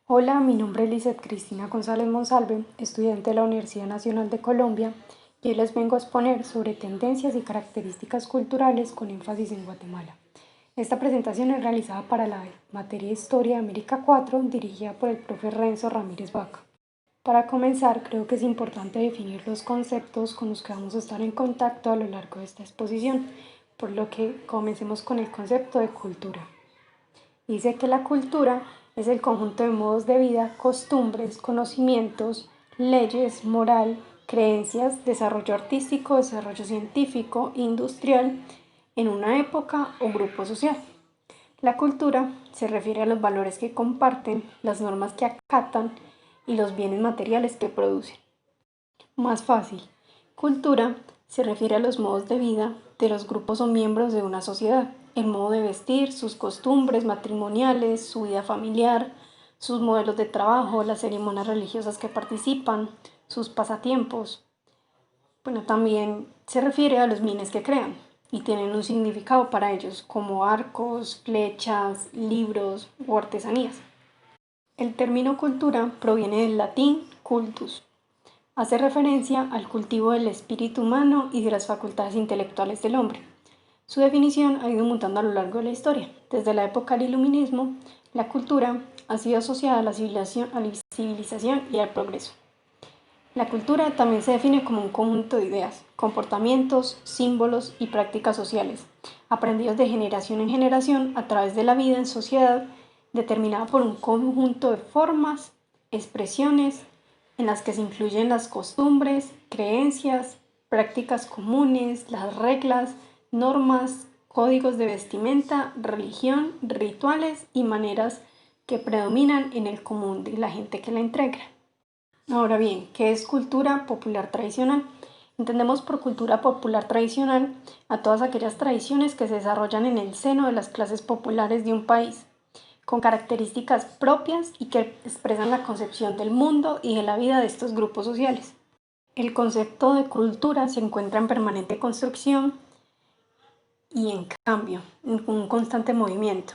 Hola, mi nombre es Lizeth Cristina González Monsalve, estudiante de la Universidad Nacional de Colombia, y hoy les vengo a exponer sobre tendencias y características culturales con énfasis en Guatemala. Esta presentación es realizada para la materia Historia de América 4, dirigida por el profe Renzo Ramírez Vaca. Para comenzar, creo que es importante definir los conceptos con los que vamos a estar en contacto a lo largo de esta exposición, por lo que comencemos con el concepto de cultura. Dice que la cultura es el conjunto de modos de vida, costumbres, conocimientos, leyes, moral, creencias, desarrollo artístico, desarrollo científico, industrial, en una época o grupo social. La cultura se refiere a los valores que comparten, las normas que acatan y los bienes materiales que producen. Más fácil, cultura se refiere a los modos de vida de los grupos o miembros de una sociedad, el modo de vestir, sus costumbres matrimoniales, su vida familiar, sus modelos de trabajo, las ceremonias religiosas que participan, sus pasatiempos. Bueno, también se refiere a los bienes que crean y tienen un significado para ellos, como arcos, flechas, libros o artesanías. El término cultura proviene del latín cultus. Hace referencia al cultivo del espíritu humano y de las facultades intelectuales del hombre. Su definición ha ido mutando a lo largo de la historia. Desde la época del iluminismo, la cultura ha sido asociada a la civilización y al progreso. La cultura también se define como un conjunto de ideas, comportamientos, símbolos y prácticas sociales, aprendidos de generación en generación a través de la vida en sociedad, determinada por un conjunto de formas, expresiones, en las que se incluyen las costumbres, creencias, prácticas comunes, las reglas, normas, códigos de vestimenta, religión, rituales y maneras que predominan en el común de la gente que la integra. Ahora bien, ¿qué es cultura popular tradicional? Entendemos por cultura popular tradicional a todas aquellas tradiciones que se desarrollan en el seno de las clases populares de un país, con características propias y que expresan la concepción del mundo y de la vida de estos grupos sociales. El concepto de cultura se encuentra en permanente construcción y en cambio, en un constante movimiento.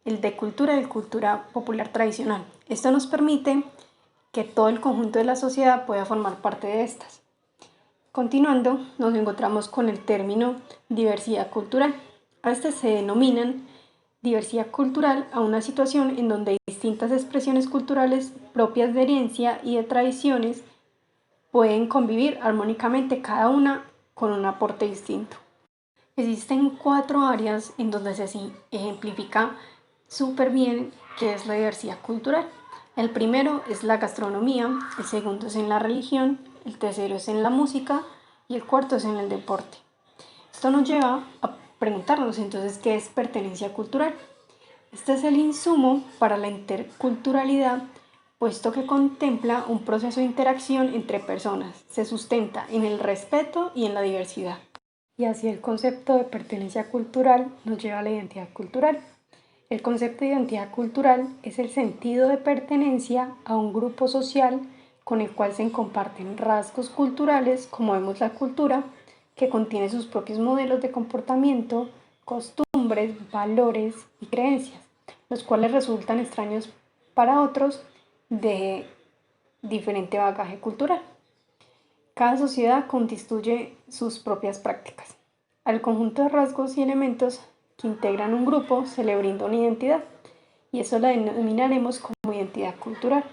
El de cultura y el cultura popular tradicional. Esto nos permite que todo el conjunto de la sociedad pueda formar parte de estas. Continuando, nos encontramos con el término diversidad cultural. A este se denominan diversidad cultural a una situación en donde distintas expresiones culturales propias de herencia y de tradiciones pueden convivir armónicamente cada una con un aporte distinto. Existen 4 áreas en donde se ejemplifica súper bien qué es la diversidad cultural. El primero es la gastronomía, el segundo es en la religión, el tercero es en la música y el cuarto es en el deporte. Esto nos lleva a preguntarnos entonces qué es pertenencia cultural. Este es el insumo para la interculturalidad, puesto que contempla un proceso de interacción entre personas, se sustenta en el respeto y en la diversidad. Y así el concepto de pertenencia cultural nos lleva a la identidad cultural. El concepto de identidad cultural es el sentido de pertenencia a un grupo social con el cual se comparten rasgos culturales, como vemos la cultura, que contiene sus propios modelos de comportamiento, costumbres, valores y creencias, los cuales resultan extraños para otros de diferente bagaje cultural. Cada sociedad constituye sus propias prácticas. Al conjunto de rasgos y elementos que integran un grupo se le brinda una identidad, y eso la denominaremos como identidad cultural.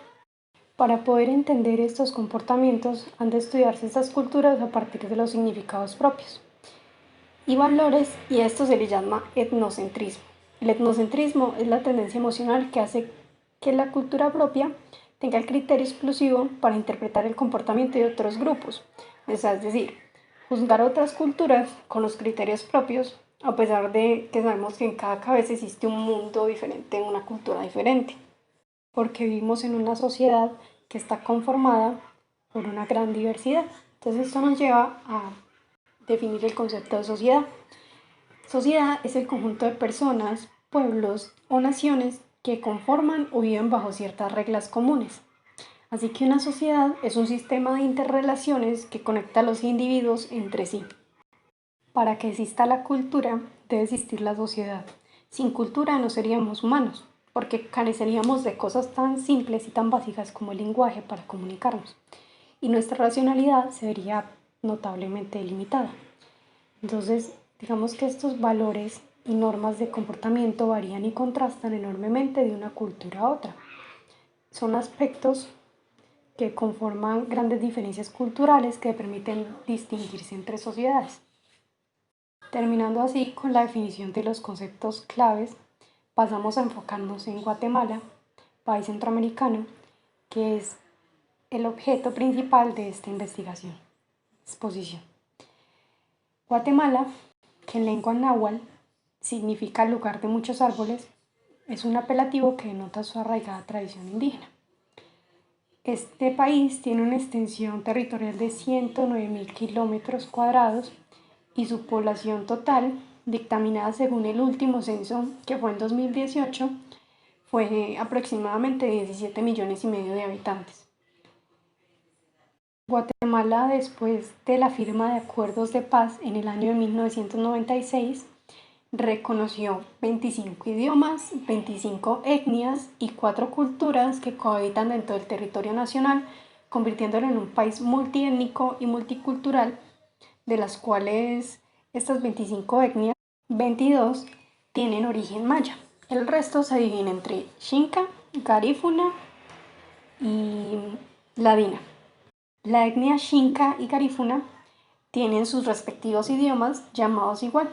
Para poder entender estos comportamientos han de estudiarse estas culturas a partir de los significados propios y valores, y a esto se le llama etnocentrismo. El etnocentrismo es la tendencia emocional que hace que la cultura propia tenga el criterio exclusivo para interpretar el comportamiento de otros grupos, es decir, juzgar otras culturas con los criterios propios, a pesar de que sabemos que en cada cabeza existe un mundo diferente, una cultura diferente, porque vivimos en una sociedad que está conformada por una gran diversidad. Entonces esto nos lleva a definir el concepto de sociedad. Sociedad es el conjunto de personas, pueblos o naciones que conforman o viven bajo ciertas reglas comunes. Así que una sociedad es un sistema de interrelaciones que conecta a los individuos entre sí. Para que exista la cultura, debe existir la sociedad. Sin cultura no seríamos humanos. porque careceríamos de cosas tan simples y tan básicas como el lenguaje para comunicarnos, y nuestra racionalidad se vería notablemente limitada. Entonces, digamos que estos valores y normas de comportamiento varían y contrastan enormemente de una cultura a otra. Son aspectos que conforman grandes diferencias culturales que permiten distinguirse entre sociedades. Terminando así con la definición de los conceptos claves, pasamos a enfocarnos en Guatemala, país centroamericano, que es el objeto principal de esta exposición. Guatemala, que en lengua náhuatl significa lugar de muchos árboles, es un apelativo que denota su arraigada tradición indígena. Este país tiene una extensión territorial de 109.000 kilómetros cuadrados y su población total, dictaminada según el último censo, que fue en 2018, fue aproximadamente 17,5 millones de habitantes. Guatemala, después de la firma de acuerdos de paz en el año de 1996, reconoció 25 idiomas, 25 etnias y 4 culturas que cohabitan dentro del territorio nacional, convirtiéndolo en un país multiétnico y multicultural, de las cuales estas 25 etnias, 22 tienen origen maya. El resto se divide entre Xinca, Garífuna y Ladina. La etnia Xinca y Garífuna tienen sus respectivos idiomas llamados igual,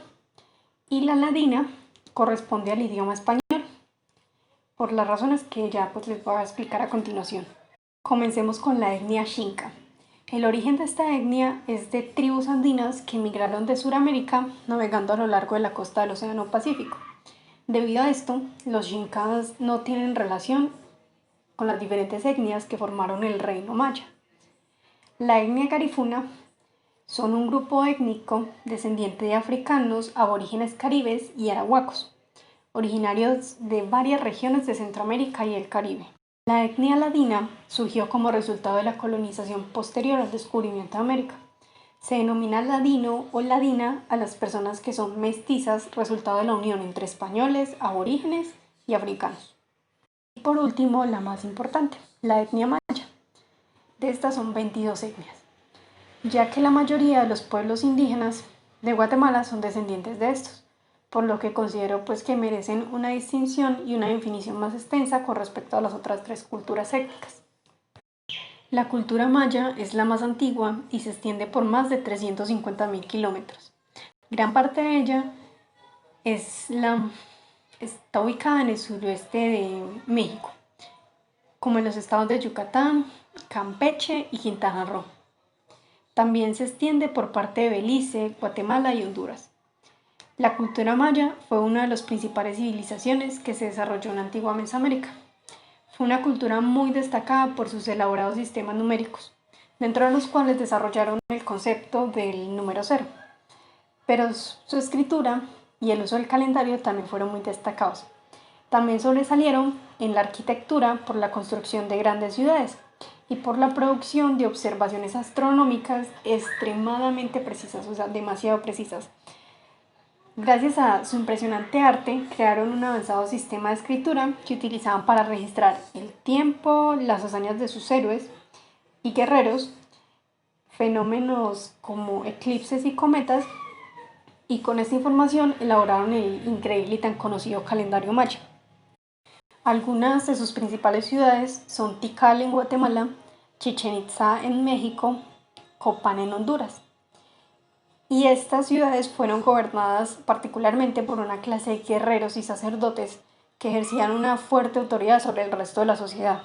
y la ladina corresponde al idioma español, por las razones que ya les voy a explicar a continuación. Comencemos con la etnia Xinca. El origen de esta etnia es de tribus andinas que migraron de Sudamérica navegando a lo largo de la costa del Océano Pacífico. Debido a esto, los xincas no tienen relación con las diferentes etnias que formaron el reino maya. La etnia garífuna son un grupo étnico descendiente de africanos, aborígenes caribes y arahuacos, originarios de varias regiones de Centroamérica y el Caribe. La etnia ladina surgió como resultado de la colonización posterior al descubrimiento de América. Se denomina ladino o ladina a las personas que son mestizas, resultado de la unión entre españoles, aborígenes y africanos. Y por último, la más importante, la etnia maya. De estas son 22 etnias, ya que la mayoría de los pueblos indígenas de Guatemala son descendientes de estos, por lo que considero que merecen una distinción y una definición más extensa con respecto a las otras 3 culturas étnicas. La cultura maya es la más antigua y se extiende por más de 350.000 kilómetros. Gran parte de ella está ubicada en el suroeste de México, como en los estados de Yucatán, Campeche y Quintana Roo. También se extiende por parte de Belice, Guatemala y Honduras. La cultura maya fue una de las principales civilizaciones que se desarrolló en la antigua Mesoamérica. Fue una cultura muy destacada por sus elaborados sistemas numéricos, dentro de los cuales desarrollaron el concepto del número cero. Pero su escritura y el uso del calendario también fueron muy destacados. También sobresalieron en la arquitectura por la construcción de grandes ciudades y por la producción de observaciones astronómicas extremadamente precisas, o sea, demasiado precisas. Gracias a su impresionante arte, crearon un avanzado sistema de escritura que utilizaban para registrar el tiempo, las hazañas de sus héroes y guerreros, fenómenos como eclipses y cometas, y con esta información elaboraron el increíble y tan conocido calendario maya. Algunas de sus principales ciudades son Tikal en Guatemala, Chichén Itzá en México, Copán en Honduras. Y estas ciudades fueron gobernadas particularmente por una clase de guerreros y sacerdotes que ejercían una fuerte autoridad sobre el resto de la sociedad,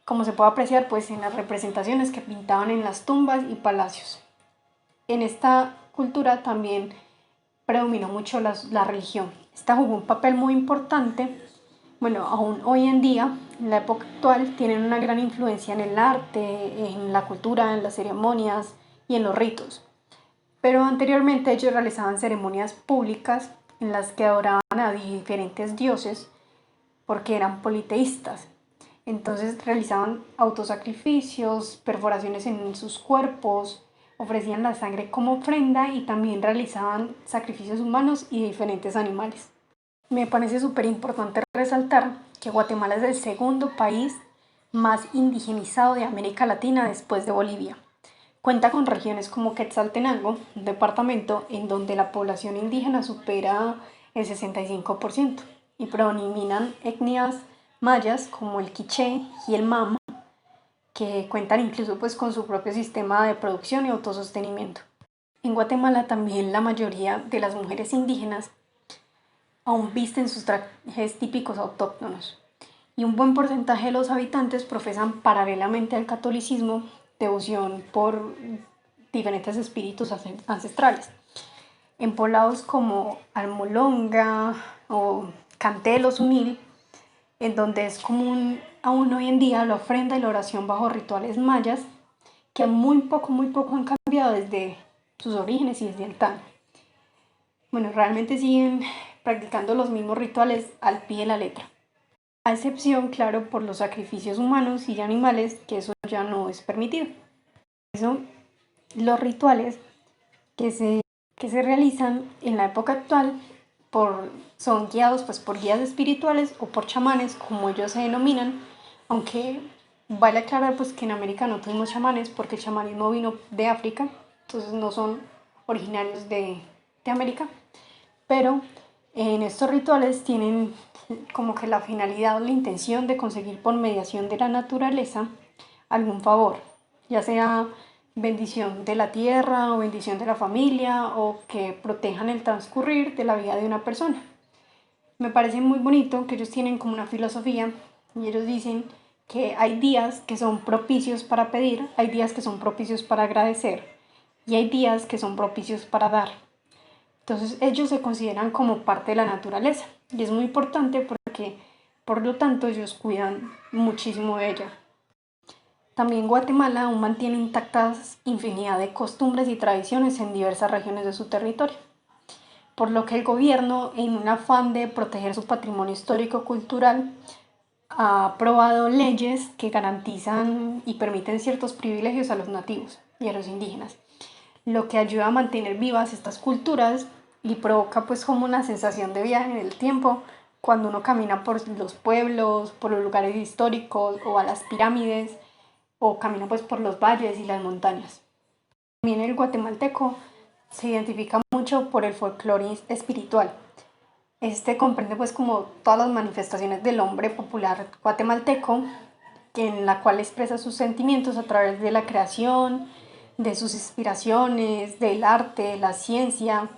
como se puede apreciar en las representaciones que pintaban en las tumbas y palacios. En esta cultura también predominó mucho la religión. Esta jugó un papel muy importante. Aún hoy en día, en la época actual, tienen una gran influencia en el arte, en la cultura, en las ceremonias y en los ritos. Pero anteriormente ellos realizaban ceremonias públicas en las que adoraban a diferentes dioses porque eran politeístas. Entonces realizaban autosacrificios, perforaciones en sus cuerpos, ofrecían la sangre como ofrenda y también realizaban sacrificios humanos y diferentes animales. Me parece súper importante resaltar que Guatemala es el segundo país más indigenizado de América Latina después de Bolivia. Cuenta con regiones como Quetzaltenango, un departamento en donde la población indígena supera el 65% y predominan etnias mayas como el quiché y el mama, que cuentan incluso pues con su propio sistema de producción y autosostenimiento. En Guatemala también la mayoría de las mujeres indígenas aún visten sus trajes típicos autóctonos y un buen porcentaje de los habitantes profesan paralelamente al catolicismo devoción por diferentes espíritus ancestrales. En poblados como Almolonga o Cantel o Sunil, en donde es común aún hoy en día la ofrenda y la oración bajo rituales mayas, que muy poco han cambiado desde sus orígenes y desde antaño. Bueno, realmente siguen practicando los mismos rituales al pie de la letra. A excepción, claro, por los sacrificios humanos y animales, que eso ya no es permitido. Por eso, los rituales que se realizan en la época actual son guiados pues, por guías espirituales o por chamanes, como ellos se denominan, aunque vale aclarar pues, que en América no tuvimos chamanes porque el chamanismo vino de África, entonces no son originarios de América, pero en estos rituales tienen como que la finalidad o la intención de conseguir por mediación de la naturaleza algún favor, ya sea bendición de la tierra o bendición de la familia o que protejan el transcurrir de la vida de una persona. Me parece muy bonito que ellos tienen como una filosofía y ellos dicen que hay días que son propicios para pedir, hay días que son propicios para agradecer y hay días que son propicios para dar. Entonces ellos se consideran como parte de la naturaleza y es muy importante porque por lo tanto ellos cuidan muchísimo de ella. También Guatemala aún mantiene intactas infinidad de costumbres y tradiciones en diversas regiones de su territorio, por lo que el gobierno, en un afán de proteger su patrimonio histórico-cultural, ha aprobado leyes que garantizan y permiten ciertos privilegios a los nativos y a los indígenas, lo que ayuda a mantener vivas estas culturas y provoca pues como una sensación de viaje en el tiempo cuando uno camina por los pueblos, por los lugares históricos o a las pirámides o camina pues por los valles y las montañas. También el guatemalteco se identifica mucho por el folclore espiritual. Este comprende pues como todas las manifestaciones del hombre popular guatemalteco, en la cual expresa sus sentimientos a través de la creación, de sus inspiraciones, del arte, la ciencia,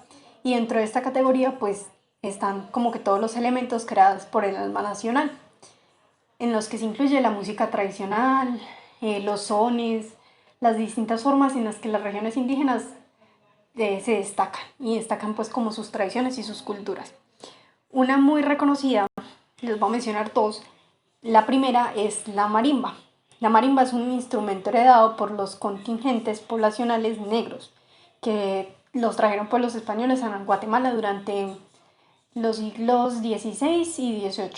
y dentro de esta categoría pues están como que todos los elementos creados por el alma nacional, en los que se incluye la música tradicional, los sones, las distintas formas en las que las regiones indígenas se destacan y destacan pues como sus tradiciones y sus culturas. Una muy reconocida, les voy a mencionar dos. La primera es la marimba. La marimba es un instrumento heredado por los contingentes poblacionales negros que los trajeron pues los españoles a Guatemala durante los siglos XVI y XVIII.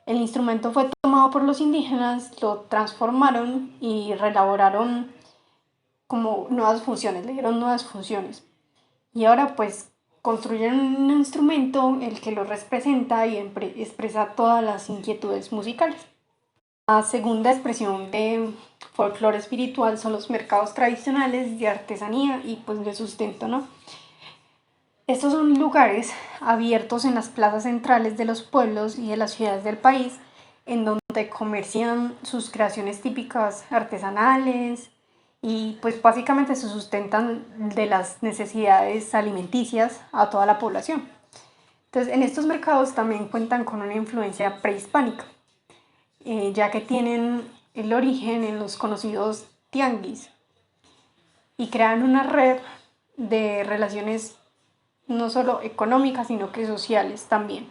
El instrumento fue tomado por los indígenas, lo transformaron y reelaboraron como nuevas funciones, le dieron nuevas funciones. Y ahora pues construyen un instrumento el que lo representa y expresa todas las inquietudes musicales. La segunda expresión de folclore espiritual son los mercados tradicionales de artesanía y pues de sustento, ¿no? Estos son lugares abiertos en las plazas centrales de los pueblos y de las ciudades del país, en donde comercian sus creaciones típicas artesanales y pues básicamente se sustentan de las necesidades alimenticias a toda la población. Entonces, en estos mercados también cuentan con una influencia prehispánica, ya que tienen el origen en los conocidos tianguis y crean una red de relaciones no solo económicas, sino que sociales también,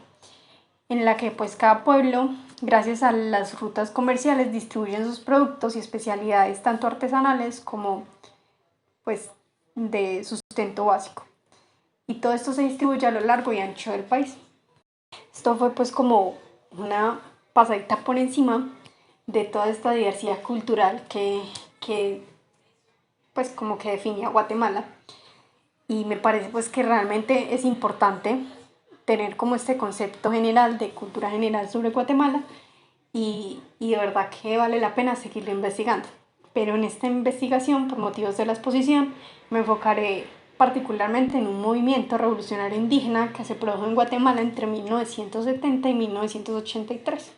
en la que pues cada pueblo, gracias a las rutas comerciales, distribuyen sus productos y especialidades tanto artesanales como pues de sustento básico. Y todo esto se distribuye a lo largo y ancho del país. Esto fue pues como una pasadita por encima de toda esta diversidad cultural que pues como que define a Guatemala. Y me parece pues que realmente es importante tener como este concepto general de cultura general sobre Guatemala y de verdad que vale la pena seguirlo investigando. Pero en esta investigación, por motivos de la exposición, me enfocaré particularmente en un movimiento revolucionario indígena que se produjo en Guatemala entre 1970 y 1983.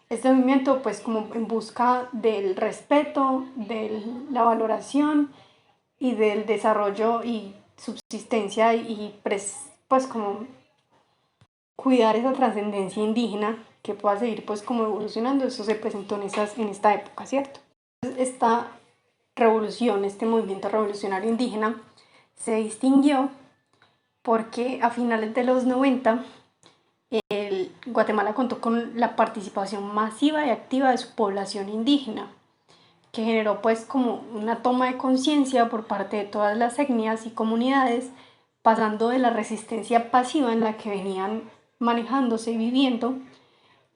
Este movimiento, pues como en busca del respeto, de la valoración y del desarrollo y subsistencia y pues como cuidar esa trascendencia indígena que pueda seguir pues como evolucionando. Eso se presentó en esta época, ¿cierto? Esta revolución, este movimiento revolucionario indígena se distinguió porque a finales de los 90 Guatemala contó con la participación masiva y activa de su población indígena, que generó pues como una toma de conciencia por parte de todas las etnias y comunidades, pasando de la resistencia pasiva en la que venían manejándose y viviendo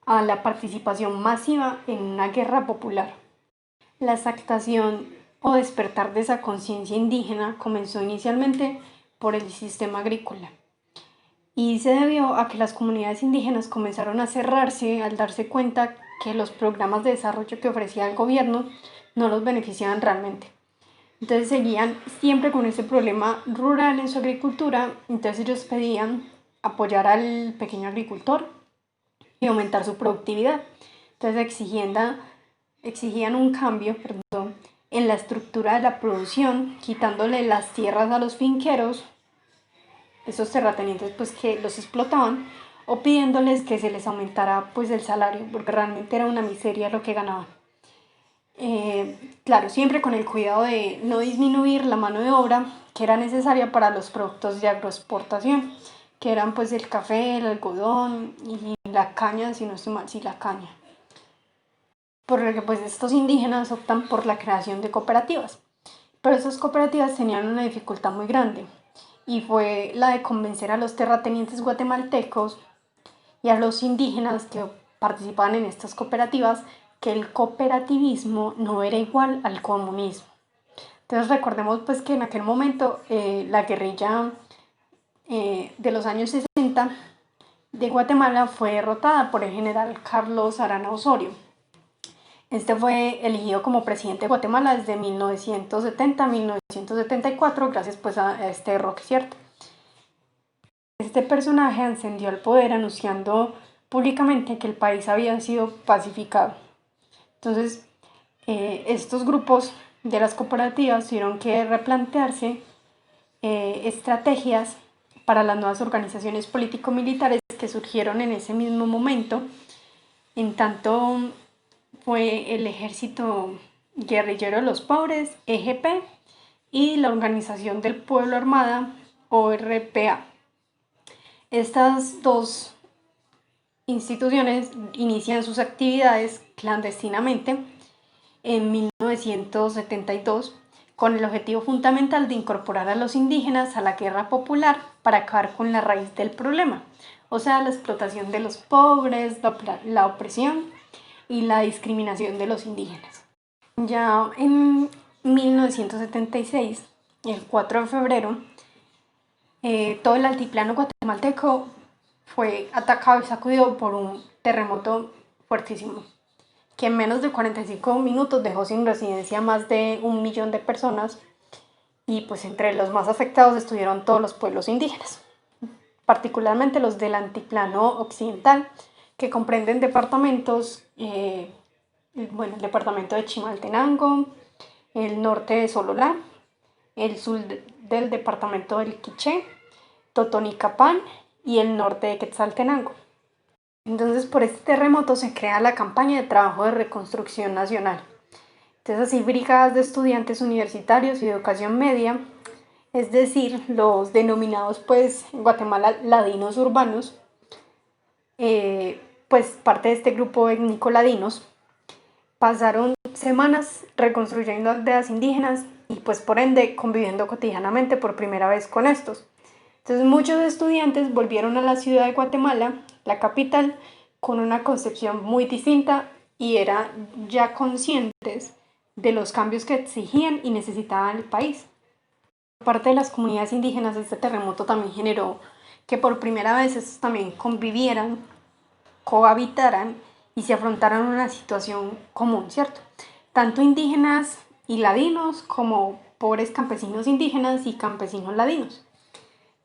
a la participación masiva en una guerra popular. La exaltación o despertar de esa conciencia indígena comenzó inicialmente por el sistema agrícola y se debió a que las comunidades indígenas comenzaron a cerrarse al darse cuenta que los programas de desarrollo que ofrecía el gobierno no los beneficiaban realmente. Entonces seguían siempre con ese problema rural en su agricultura, entonces ellos pedían apoyar al pequeño agricultor y aumentar su productividad. Entonces exigían un cambio, en la estructura de la producción, quitándole las tierras a los finqueros, esos terratenientes pues que los explotaban, o pidiéndoles que se les aumentara pues el salario, porque realmente era una miseria lo que ganaban. Claro, siempre con el cuidado de no disminuir la mano de obra que era necesaria para los productos de agroexportación, que eran pues el café, el algodón y la caña, si no estoy mal, sí, la caña. Por lo que pues estos indígenas optan por la creación de cooperativas, pero esas cooperativas tenían una dificultad muy grande y fue la de convencer a los terratenientes guatemaltecos y a los indígenas que participaban en estas cooperativas que el cooperativismo no era igual al comunismo. Entonces recordemos pues que en aquel momento la guerrilla de los años 60 de Guatemala fue derrotada por el general Carlos Arana Osorio. Este fue elegido como presidente de Guatemala desde 1970 a 1974 gracias pues a este roque, ¿cierto? Este personaje ascendió al poder anunciando públicamente que el país había sido pacificado. Entonces, estos grupos de las cooperativas tuvieron que replantearse estrategias para las nuevas organizaciones político-militares que surgieron en ese mismo momento. En tanto, fue el Ejército Guerrillero de los Pobres, EGP, y la Organización del Pueblo Armada, ORPA. Estas dos instituciones inician sus actividades clandestinamente en 1972 con el objetivo fundamental de incorporar a los indígenas a la guerra popular para acabar con la raíz del problema, o sea, la explotación de los pobres, la opresión y la discriminación de los indígenas. Ya en 1976, el 4 de febrero, todo el altiplano guatemalteco fue atacado y sacudido por un terremoto fuertísimo, que en menos de 45 minutos dejó sin residencia a más de 1 millón de personas y pues entre los más afectados estuvieron todos los pueblos indígenas, particularmente los del altiplano occidental, que comprenden departamentos, el departamento de Chimaltenango, el norte de Sololá, el sur del departamento del Quiché, Totonicapán y el norte de Quetzaltenango. Entonces, por este terremoto se crea la campaña de trabajo de reconstrucción nacional. Entonces, así brigadas de estudiantes universitarios y de educación media, es decir, los denominados pues en Guatemala ladinos urbanos, pues parte de este grupo étnico ladinos, pasaron semanas reconstruyendo aldeas indígenas y pues por ende conviviendo cotidianamente por primera vez con estos. Entonces muchos estudiantes volvieron a la ciudad de Guatemala, la capital, con una concepción muy distinta y eran ya conscientes de los cambios que exigían y necesitaban el país. Por parte de las comunidades indígenas, este terremoto también generó que por primera vez estos también convivieran, cohabitaran y se afrontaran una situación común, ¿cierto? Tanto indígenas y ladinos como pobres campesinos indígenas y campesinos ladinos,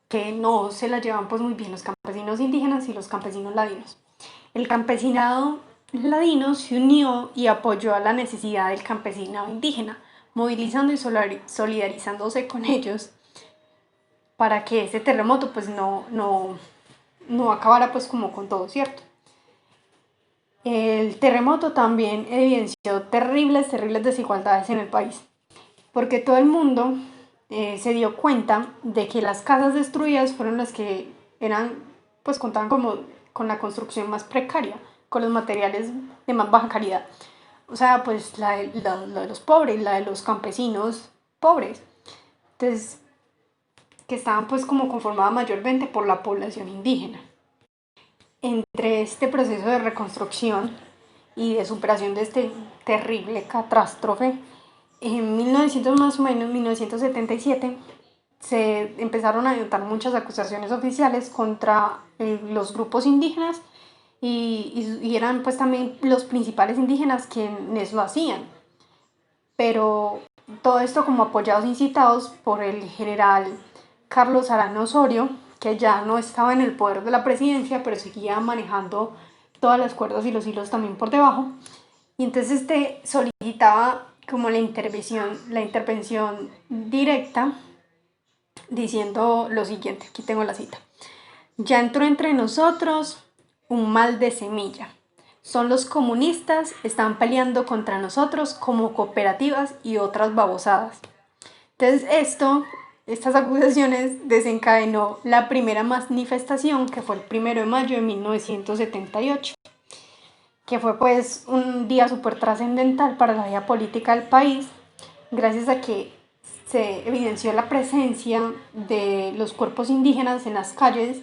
que no se la llevan pues muy bien los campesinos indígenas y los campesinos ladinos. El campesinado ladino se unió y apoyó a la necesidad del campesinado indígena, movilizando y solidarizándose con ellos para que ese terremoto pues no acabara pues como con todo, ¿cierto? El terremoto también evidenció terribles desigualdades en el país, porque todo el mundo se dio cuenta de que las casas destruidas fueron las que pues contaban como con la construcción más precaria, con los materiales de más baja calidad. O sea, pues la de los pobres, la de los campesinos pobres. Entonces, que estaban pues como conformadas mayormente por la población indígena. Entre este proceso de reconstrucción y de superación de este terrible catástrofe, en 1900 más o menos, 1977, se empezaron a notar muchas acusaciones oficiales contra los grupos indígenas y eran pues también los principales indígenas quienes lo hacían. Pero todo esto como apoyados e incitados por el general Carlos Arana Osorio, que ya no estaba en el poder de la presidencia, pero seguía manejando todas las cuerdas y los hilos también por debajo. Y entonces solicitaba como la intervención directa, diciendo lo siguiente, aquí tengo la cita. Ya entró entre nosotros un mal de semilla. Son los comunistas, están peleando contra nosotros como cooperativas y otras babosadas. Entonces estas acusaciones desencadenó la primera manifestación, que fue el 1 de mayo de 1978, que fue pues un día súper trascendental para la vida política del país, gracias a que se evidenció la presencia de los cuerpos indígenas en las calles.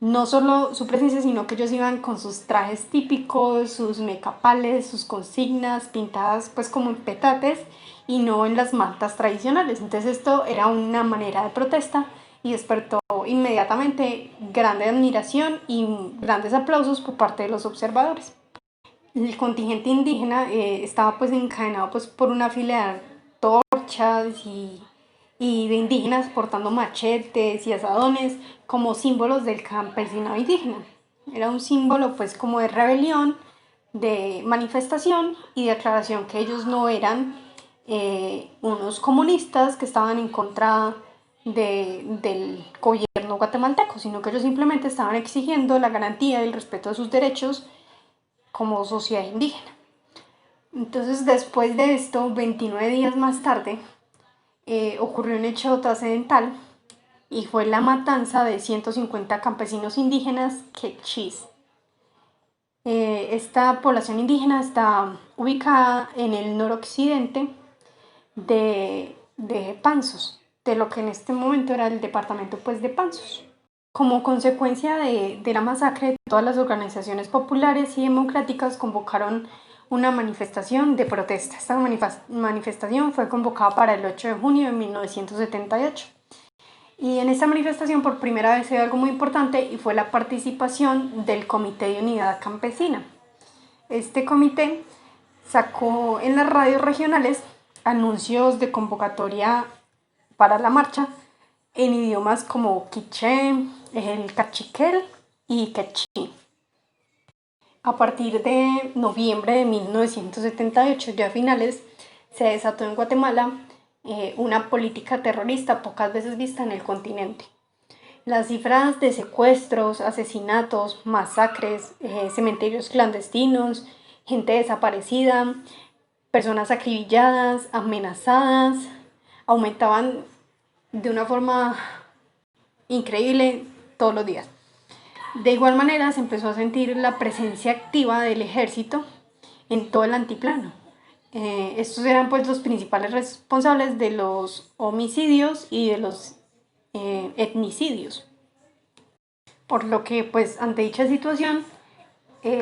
No solo su presencia, sino que ellos iban con sus trajes típicos, sus mecapales, sus consignas pintadas pues como en petates y no en las mantas tradicionales. Entonces esto era una manera de protesta y despertó inmediatamente grande admiración y grandes aplausos por parte de los observadores. El contingente indígena estaba pues encadenado pues por una fila de torchas y de indígenas portando machetes y asadones como símbolos del campesinado indígena. Era un símbolo pues como de rebelión, de manifestación y de aclaración que ellos no eran unos comunistas que estaban en contra del gobierno guatemalteco, sino que ellos simplemente estaban exigiendo la garantía y el respeto de sus derechos como sociedad indígena. Entonces, después de esto, 29 días más tarde, ocurrió un hecho trascendental y fue la matanza de 150 campesinos indígenas quechís. Esta población indígena está ubicada en el noroccidente de Panzos, de lo que en este momento era el departamento pues, de Panzos. Como consecuencia de la masacre, todas las organizaciones populares y democráticas convocaron una manifestación de protesta. Esta manifestación fue convocada para el 8 de junio de 1978. Y en esta manifestación por primera vez se dio algo muy importante y fue la participación del Comité de Unidad Campesina. Este comité sacó en las radios regionales anuncios de convocatoria para la marcha en idiomas como quiché, el cachiquel y quechí. A partir de noviembre de 1978, ya a finales, se desató en Guatemala una política terrorista pocas veces vista en el continente. Las cifras de secuestros, asesinatos, masacres, cementerios clandestinos, gente desaparecida, personas acribilladas, amenazadas, aumentaban de una forma increíble todos los días. De igual manera se empezó a sentir la presencia activa del ejército en todo el altiplano. Estos eran pues los principales responsables de los homicidios y de los etnicidios. Por lo que pues ante dicha situación,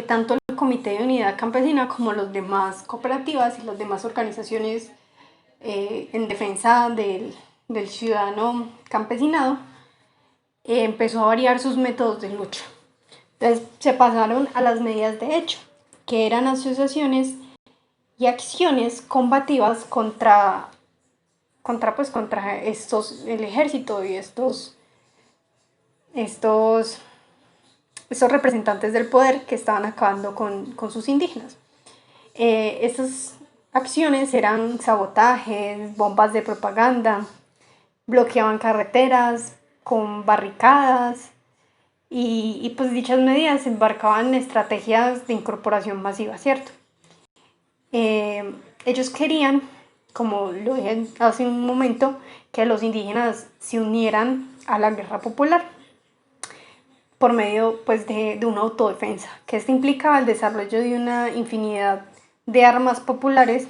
tanto el Comité de Unidad Campesina como las demás cooperativas y las demás organizaciones en defensa del ciudadano campesinado empezó a variar sus métodos de lucha. Entonces se pasaron a las medidas de hecho, que eran asociaciones y acciones combativas contra el ejército y estos representantes del poder que estaban acabando con sus indígenas. Estas acciones eran sabotajes, bombas de propaganda, bloqueaban carreteras con barricadas y pues dichas medidas embarcaban en estrategias de incorporación masiva, ¿cierto? Ellos querían, como lo dije hace un momento, que los indígenas se unieran a la guerra popular por medio pues, de una autodefensa, que esto implicaba el desarrollo de una infinidad de armas populares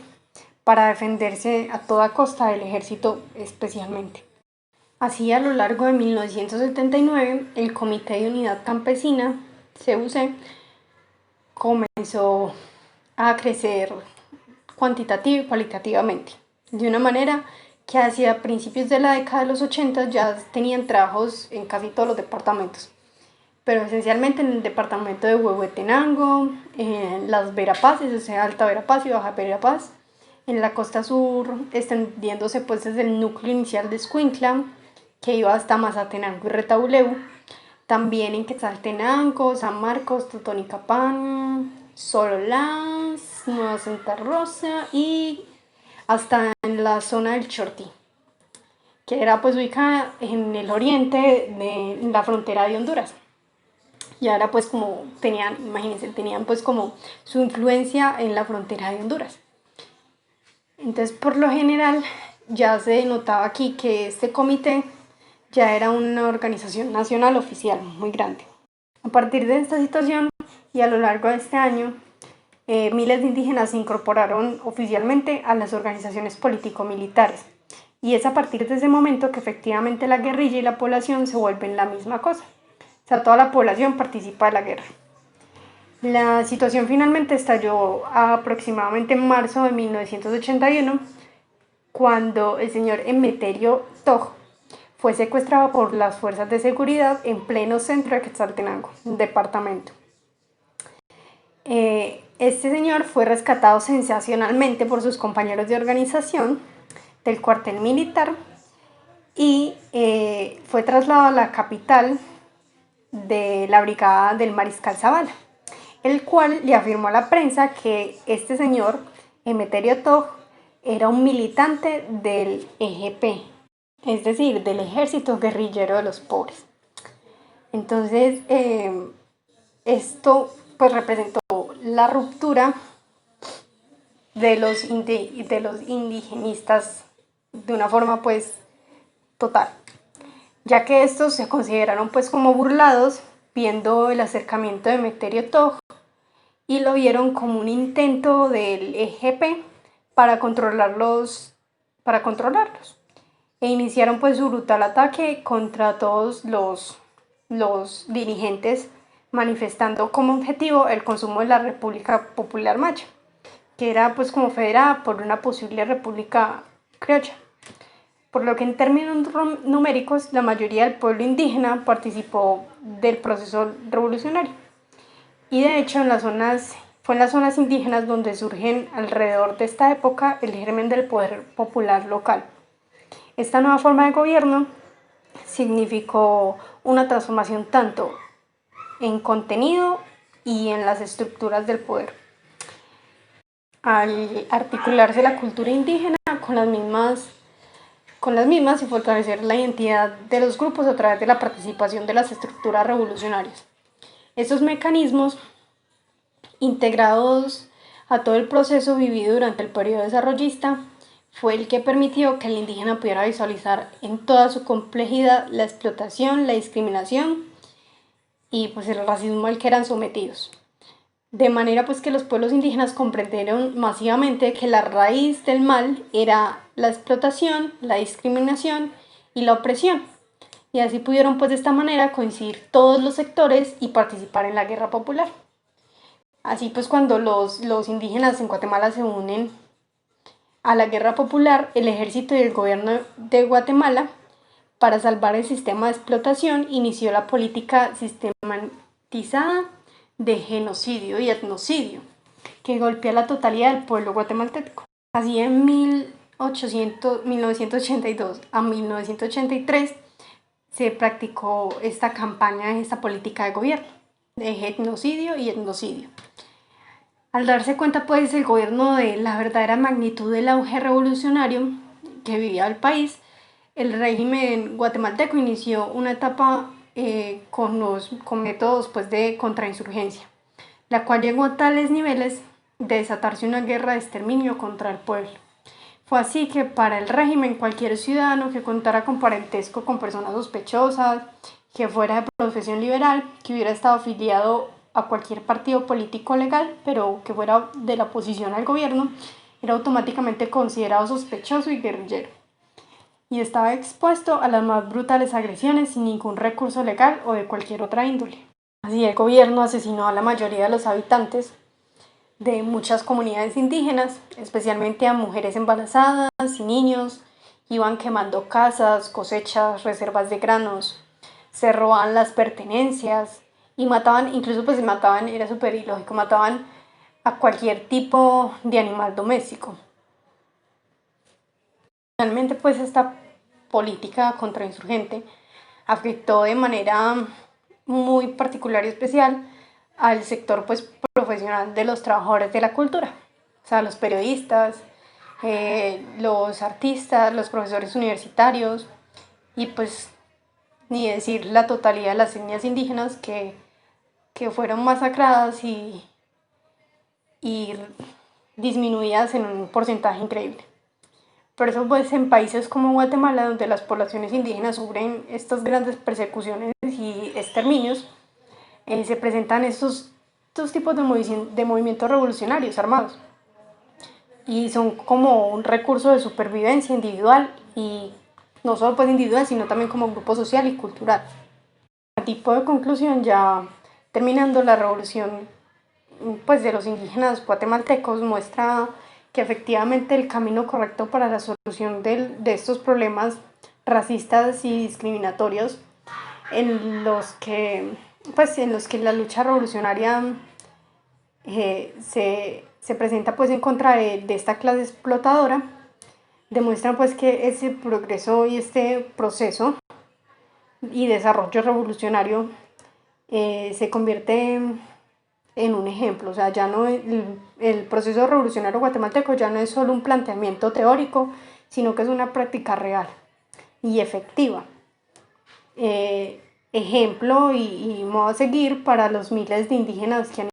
para defenderse a toda costa del ejército especialmente. Así, a lo largo de 1979, el Comité de Unidad Campesina, CUC, comenzó a crecer cuantitativa y cualitativamente, de una manera que hacia principios de la década de los 80 ya tenían trabajos en casi todos los departamentos, pero esencialmente en el departamento de Huehuetenango, en las Verapaces, o sea, Alta Verapaz y Baja Verapaz, en la costa sur, extendiéndose pues desde el núcleo inicial de Escuintla, que iba hasta Mazatenango y Retauleu, también en Quetzaltenango, San Marcos, Totonicapán, Sololás, Nueva Santa Rosa y hasta en la zona del Chortí, que era pues ubicada en el oriente de la frontera de Honduras. Y ahora pues como imagínense, tenían pues como su influencia en la frontera de Honduras. Entonces por lo general ya se notaba aquí que este comité ya era una organización nacional oficial muy grande. A partir de esta situación y a lo largo de este año, miles de indígenas se incorporaron oficialmente a las organizaciones político-militares. Y es a partir de ese momento que efectivamente la guerrilla y la población se vuelven la misma cosa. O sea, toda la población participa de la guerra. La situación finalmente estalló aproximadamente en marzo de 1981, cuando el señor Emeterio Toj fue secuestrado por las fuerzas de seguridad en pleno centro de Quetzaltenango, departamento. Este señor fue rescatado sensacionalmente por sus compañeros de organización del cuartel militar y fue trasladado a la capital de la brigada del Mariscal Zavala, el cual le afirmó a la prensa que este señor, Emeterio Toj, era un militante del EGP, es decir, del Ejército Guerrillero de los Pobres. Entonces, esto pues representó la ruptura de los indigenistas de una forma pues total, ya que estos se consideraron pues como burlados viendo el acercamiento de Emeterio Toj y lo vieron como un intento del EGP para controlarlos e iniciaron pues su brutal ataque contra todos los dirigentes, manifestando como objetivo el consumo de la República Popular Maya, que era pues como federada por una posible república criolla. Por lo que en términos numéricos la mayoría del pueblo indígena participó del proceso revolucionario. Y de hecho fue en las zonas indígenas donde surgen alrededor de esta época el germen del poder popular local. Esta nueva forma de gobierno significó una transformación tanto en contenido y en las estructuras del poder. Al articularse la cultura indígena con las mismas y fortalecer la identidad de los grupos a través de la participación de las estructuras revolucionarias. Estos mecanismos, integrados a todo el proceso vivido durante el periodo desarrollista, fue el que permitió que el indígena pudiera visualizar en toda su complejidad la explotación, la discriminación y pues el racismo al que eran sometidos. De manera pues que los pueblos indígenas comprendieron masivamente que la raíz del mal era la explotación, la discriminación y la opresión. Y así pudieron pues de esta manera coincidir todos los sectores y participar en la guerra popular. Así pues cuando los indígenas en Guatemala se unen a la guerra popular, el ejército y el gobierno de Guatemala para salvar el sistema de explotación, inició la política sistematizada de genocidio y etnocidio, que golpea la totalidad del pueblo guatemalteco. Así en 1982 a 1983 se practicó esta campaña, esta política de gobierno de genocidio y etnocidio. Al darse cuenta pues el gobierno de la verdadera magnitud del auge revolucionario que vivía el país, el régimen guatemalteco inició una etapa con métodos pues, de contrainsurgencia, la cual llegó a tales niveles de desatarse una guerra de exterminio contra el pueblo. Fue así que para el régimen cualquier ciudadano que contara con parentesco con personas sospechosas, que fuera de profesión liberal, que hubiera estado afiliado a cualquier partido político legal, pero que fuera de la oposición al gobierno, era automáticamente considerado sospechoso y guerrillero, y estaba expuesto a las más brutales agresiones sin ningún recurso legal o de cualquier otra índole. Así el gobierno asesinó a la mayoría de los habitantes de muchas comunidades indígenas, especialmente a mujeres embarazadas y niños. Iban quemando casas, cosechas, reservas de granos, se robaban las pertenencias y mataban, incluso pues mataban, era súper ilógico, mataban a cualquier tipo de animal doméstico. Finalmente pues esta política contrainsurgente afectó de manera muy particular y especial al sector pues profesional de los trabajadores de la cultura, o sea, los periodistas, los artistas, los profesores universitarios y pues ni decir la totalidad de las etnias indígenas que fueron masacradas y disminuidas en un porcentaje increíble. Por eso pues en países como Guatemala, donde las poblaciones indígenas sufren estas grandes persecuciones y exterminios, se presentan estos tipos de movimientos revolucionarios armados y son como un recurso de supervivencia individual y no solo pues individual sino también como grupo social y cultural. A tipo de conclusión, ya terminando, la revolución pues de los indígenas guatemaltecos muestra que efectivamente el camino correcto para la solución de estos problemas racistas y discriminatorios en los que la lucha revolucionaria se presenta pues en contra de esta clase explotadora, demuestran pues que ese progreso y este proceso y desarrollo revolucionario se convierte en un ejemplo. O sea, ya no el proceso revolucionario guatemalteco ya no es solo un planteamiento teórico, sino que es una práctica real y efectiva. Ejemplo y modo a seguir para los miles de indígenas que han